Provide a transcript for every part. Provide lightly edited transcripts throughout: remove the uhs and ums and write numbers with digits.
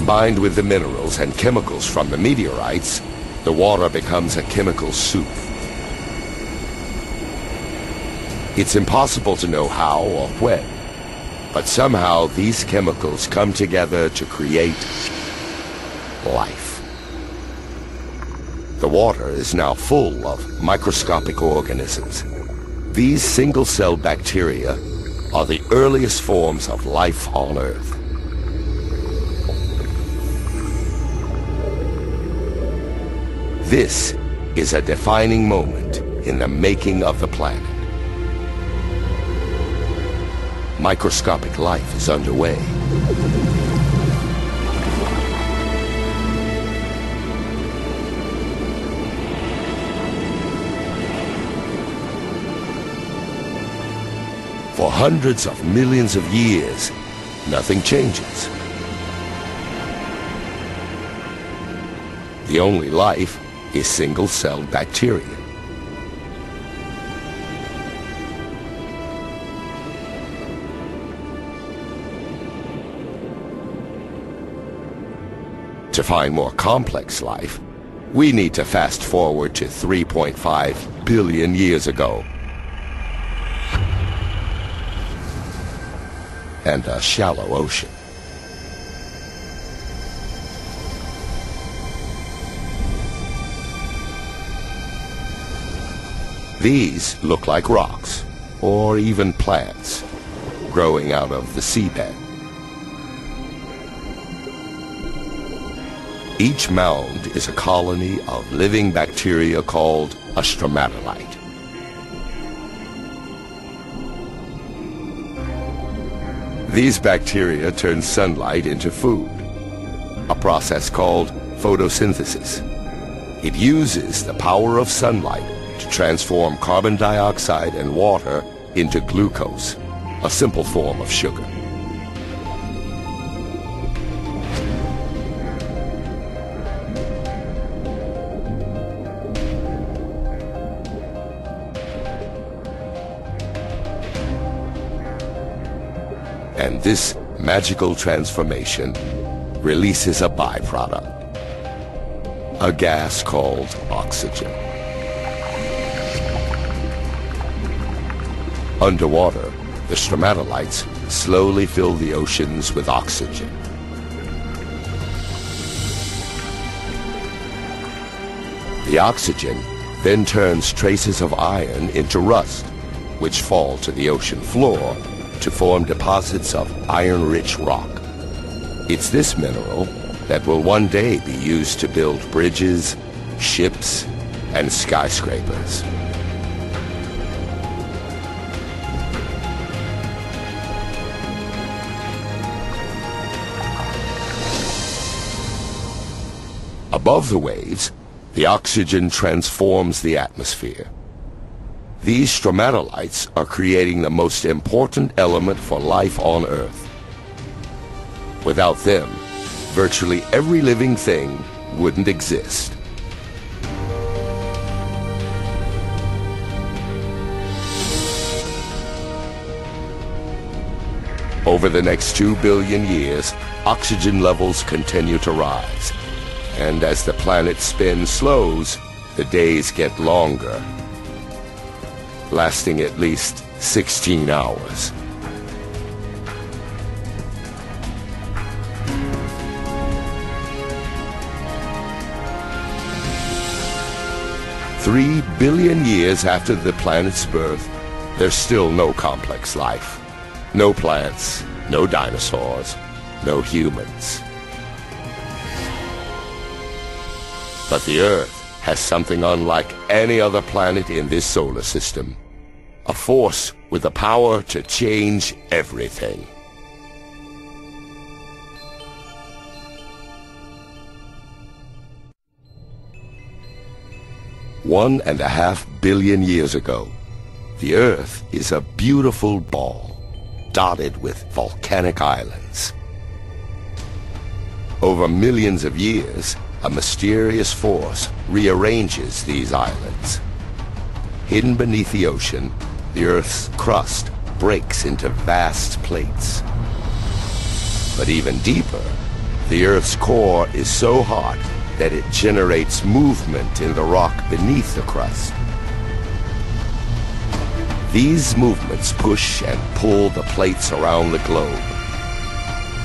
Combined with the minerals and chemicals from the meteorites, the water becomes a chemical soup. It's impossible to know how or when, but somehow these chemicals come together to create life. The water is now full of microscopic organisms. These single-cell bacteria are the earliest forms of life on Earth. This is a defining moment in the making of the planet. Microscopic life is underway. For hundreds of millions of years, nothing changes. The only life is single-celled bacteria. To find more complex life, we need to fast forward to 3.5 billion years ago. And a shallow ocean. These look like rocks, or even plants, growing out of the seabed. Each mound is a colony of living bacteria called a stromatolite. These bacteria turn sunlight into food, a process called photosynthesis. It uses the power of sunlight to transform carbon dioxide and water into glucose, a simple form of sugar. And this magical transformation releases a byproduct, a gas called oxygen. Underwater, the stromatolites slowly fill the oceans with oxygen. The oxygen then turns traces of iron into rust, which fall to the ocean floor to form deposits of iron-rich rock. It's this mineral that will one day be used to build bridges, ships, and skyscrapers. Above the waves, the oxygen transforms the atmosphere. These stromatolites are creating the most important element for life on Earth. Without them, virtually every living thing wouldn't exist. Over the next 2 billion years, oxygen levels continue to rise. And as the planet's spin slows, the days get longer, lasting at least 16 hours. "3 billion years after the planet's birth, there's still no complex life. No plants, no dinosaurs, no humans. But the Earth has something unlike any other planet in this solar system. A force with the power to change everything. $1.5 billion years ago, the Earth is a beautiful ball, dotted with volcanic islands. Over millions of years, a mysterious force rearranges these islands. Hidden beneath the ocean, the Earth's crust breaks into vast plates. But even deeper, The Earth's core is so hot that it generates movement in the rock beneath the crust. These movements push and pull the plates around the globe,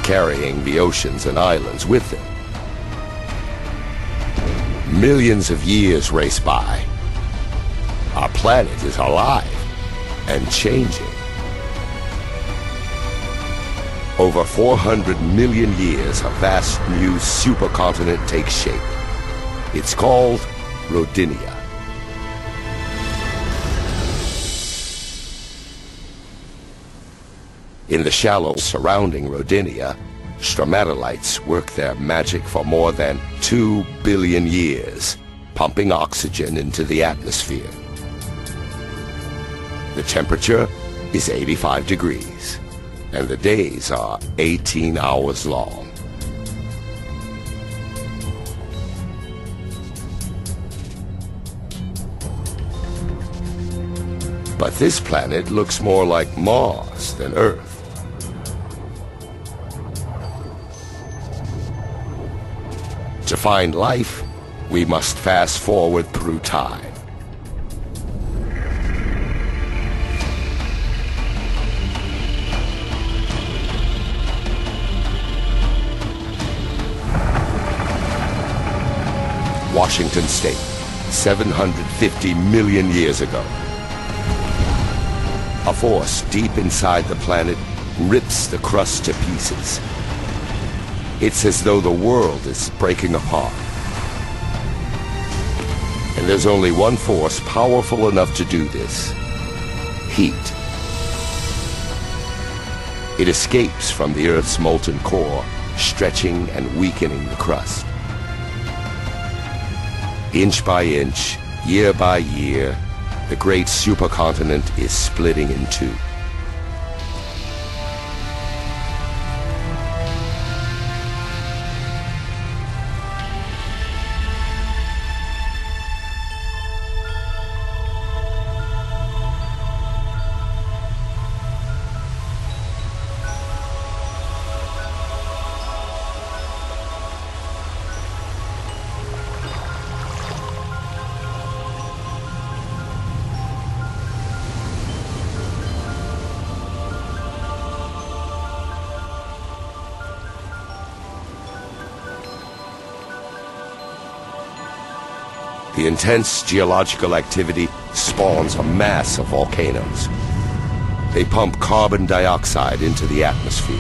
carrying the oceans and islands with them. Millions of years race by. Our planet is alive and changing. Over 400 million years, a vast new supercontinent takes shape. It's called Rodinia. In the shallows surrounding Rodinia, stromatolites work their magic for more than 2 billion years, pumping oxygen into the atmosphere. The temperature is 85 degrees, and the days are 18 hours long. But this planet looks more like Mars than Earth. To find life, we must fast forward through time. Washington State, 750 million years ago. A force deep inside the planet rips the crust to pieces. It's as though the world is breaking apart. And there's only one force powerful enough to do this: heat. It escapes from the Earth's molten core, stretching and weakening the crust. Inch by inch, year by year, the great supercontinent is splitting in two. The intense geological activity spawns a mass of volcanoes. They pump carbon dioxide into the atmosphere.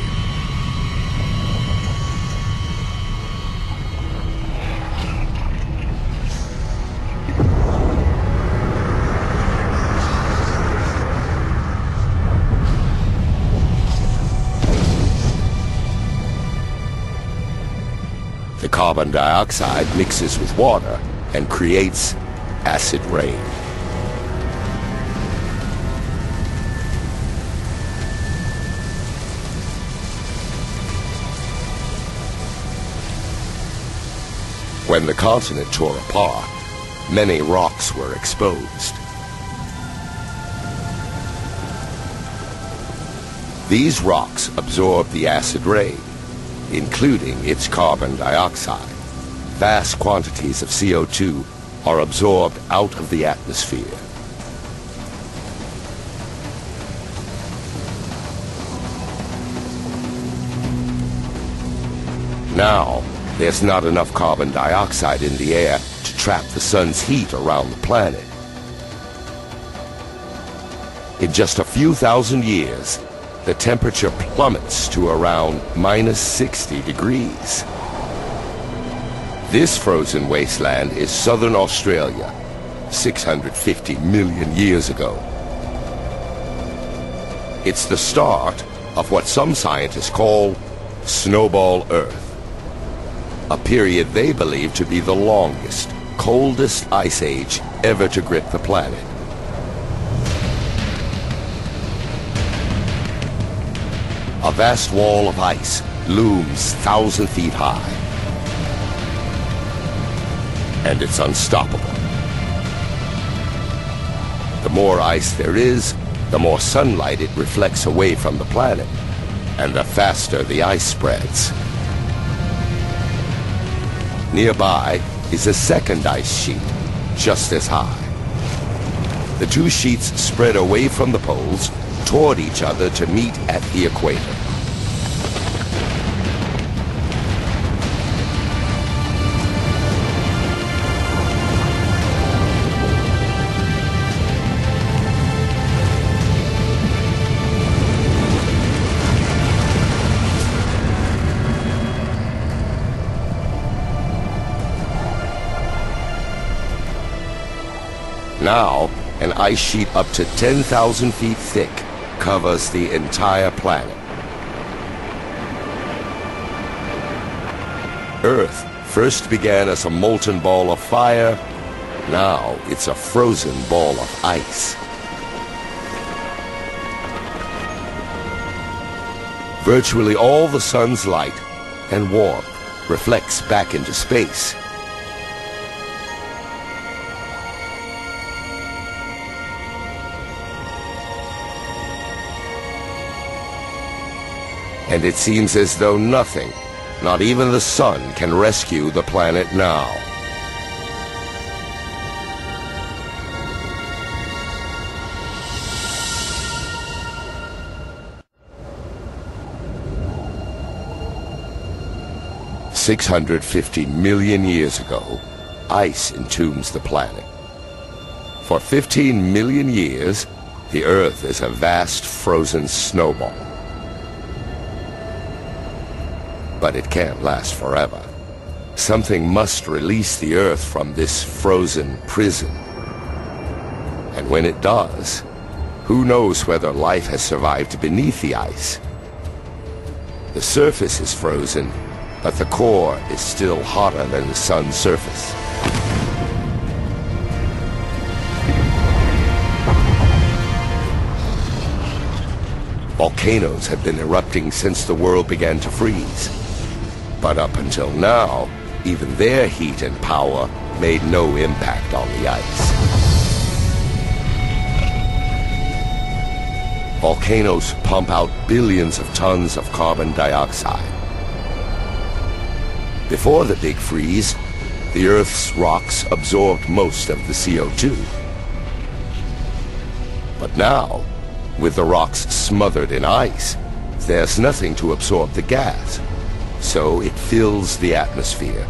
The carbon dioxide mixes with water and creates acid rain. When the continent tore apart, many rocks were exposed. These rocks absorbed the acid rain, including its carbon dioxide. Vast quantities of CO2 are absorbed out of the atmosphere. Now, there's not enough carbon dioxide in the air to trap the sun's heat around the planet. In just a few thousand years, the temperature plummets to around -60 degrees. This frozen wasteland is southern Australia, 650 million years ago. It's the start of what some scientists call Snowball Earth, a period they believe to be the longest, coldest ice age ever to grip the planet. A vast wall of ice looms 1,000 feet high. And it's unstoppable. The more ice there is, the more sunlight it reflects away from the planet, and the faster the ice spreads. Nearby is a second ice sheet, just as high. The two sheets spread away from the poles toward each other to meet at the equator. Now, an ice sheet up to 10,000 feet thick covers the entire planet. Earth first began as a molten ball of fire. Now it's a frozen ball of ice. Virtually all the sun's light and warmth reflects back into space. And it seems as though nothing, not even the sun, can rescue the planet now. $650 million years ago, ice entombs the planet. For 15 million years, the Earth is a vast frozen snowball. But it can't last forever. Something must release the Earth from this frozen prison. And when it does, who knows whether life has survived beneath the ice? The surface is frozen, but the core is still hotter than the sun's surface. Volcanoes have been erupting since the world began to freeze. But up until now, even their heat and power made no impact on the ice. Volcanoes pump out billions of tons of carbon dioxide. Before the Big Freeze, the Earth's rocks absorbed most of the CO2. But now, with the rocks smothered in ice, there's nothing to absorb the gas. So it fills the atmosphere.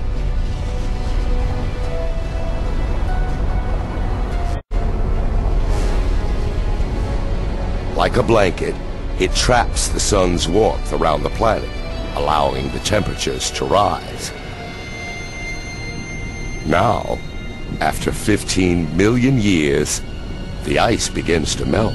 Like a blanket, it traps the sun's warmth around the planet, allowing the temperatures to rise. Now, after 15 million years, the ice begins to melt.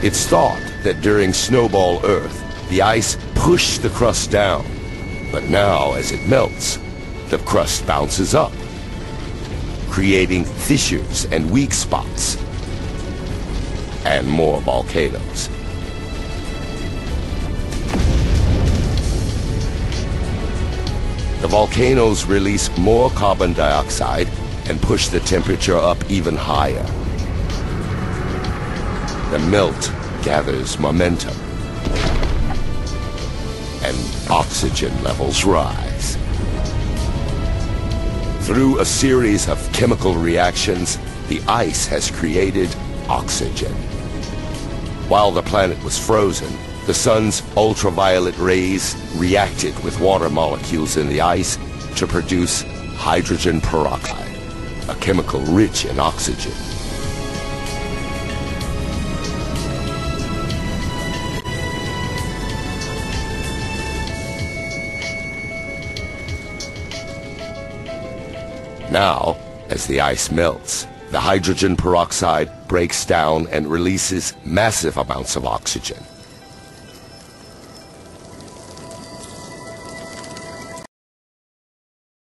It's thought that during Snowball Earth, the ice pushed the crust down. But now, as it melts, the crust bounces up, creating fissures and weak spots, and more volcanoes. The volcanoes release more carbon dioxide and push the temperature up even higher. The melt gathers momentum, and oxygen levels rise. Through a series of chemical reactions, the ice has created oxygen. While the planet was frozen, the sun's ultraviolet rays reacted with water molecules in the ice to produce hydrogen peroxide, a chemical rich in oxygen. Now, as the ice melts, the hydrogen peroxide breaks down and releases massive amounts of oxygen.